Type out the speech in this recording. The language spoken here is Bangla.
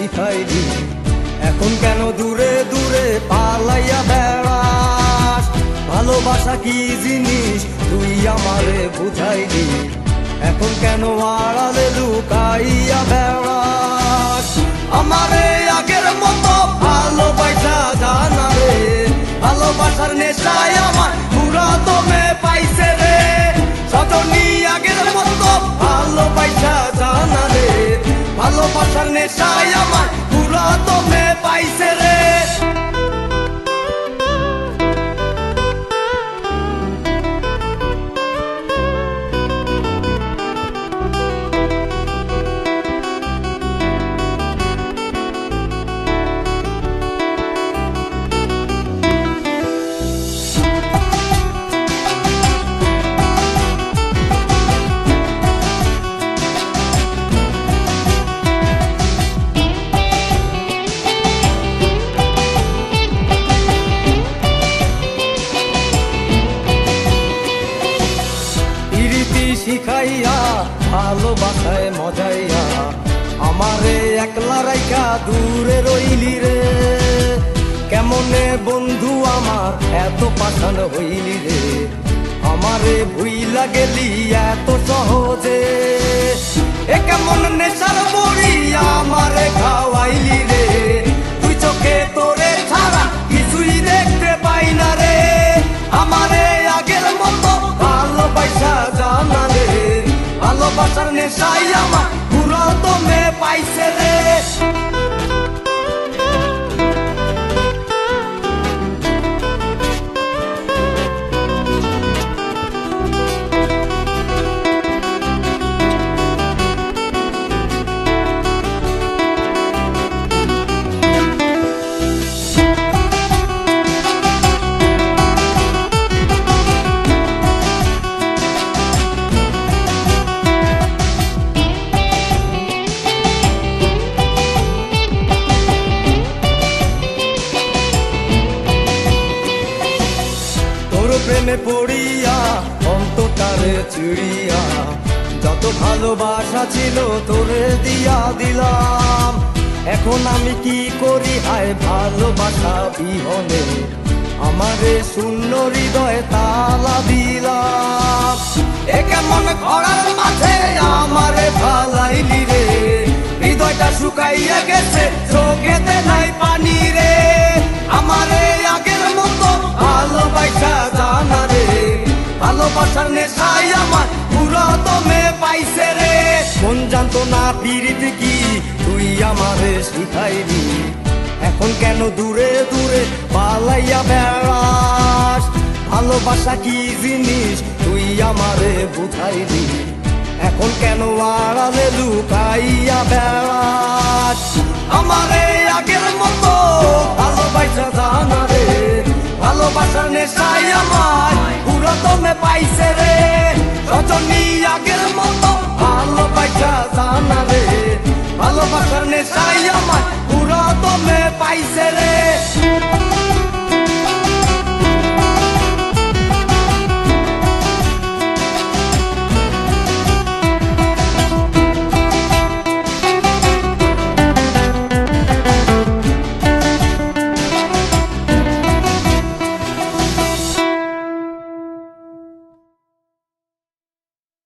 শিখাইলি, এখন কেন দূরে দূরে পালাইয়া বেড়াস? ভালোবাসা কি জিনিস তুই আমারে বুঝাইলি, এখন কেন আড়ালে লুকাইয়া বেড়াস? আমারে আগের মতো ভালোবাসা জানা রে, ভালোবাসার নেশায় আমার পুরা দমে পাইছে রে। সজনী আগের মতো ভালোবাসা জানা রে, ভালোবাসার নেশায় আমার পুরা দমে পাইছে রে। শিখাইয়া ভালোবাসায় মজাইয়া আমারে একলা রাইখা দূরে রইলি রে। কেমনে বন্ধু আমার এত পাষাণ হইলি রে, আমারে ভুইলা গেলি এত সহজে। এ কেমন নেশার বড়ি আমারে খাওয়াইলি রে, তুই চোখে তোরে ছাড়া কিছুই দেখতে পাই না রে। আমারে আগের মতো ভালোবাসা জানা রে, ভালোবাসার নেশাই আমার পুরো দমে পাইছে রে। প্রেমে পড়িয়া অন্তটারে চিড়িয়া যত ভালোবাসা ছিল তোরে দিয়া দিলাম। এখন আমি কি করি হায় ভালোবাসা বিহনে, আমারে শূন্য হৃদয় তালা দিলাম। এ কেমন ঘোড়ার মাঝে আমারে ফালাইলি রে, হৃদয়টা শুকাইয়া গেছে চোখেতে নাই পানি রে। আমারে আগের মতো ভালোবাসা জানা রে, ভালোবাসার নেশাই আমার পুরো দমে পাইছে রে। মন জানতো না পীড়িত কি তুই আমারে শিখাইলি, এখন কেন দূরে দূরে পালাইয়া বেড়াস? ভালোবাসা কি জিনিস তুই আমারে বুঝাইলি, এখন কেন আড়ালে লুকাইয়া বেড়াস? আমারে আগের মতো ভালোবাসা জানা রে, ভালোবাসার নেশাই আমার পুরো দমে পাইছে রে। রজনী আগের মতো ভালোবাসা জানা রে, ভালোবাসার নেশাই আমার পুরো দমে পাইছে রে।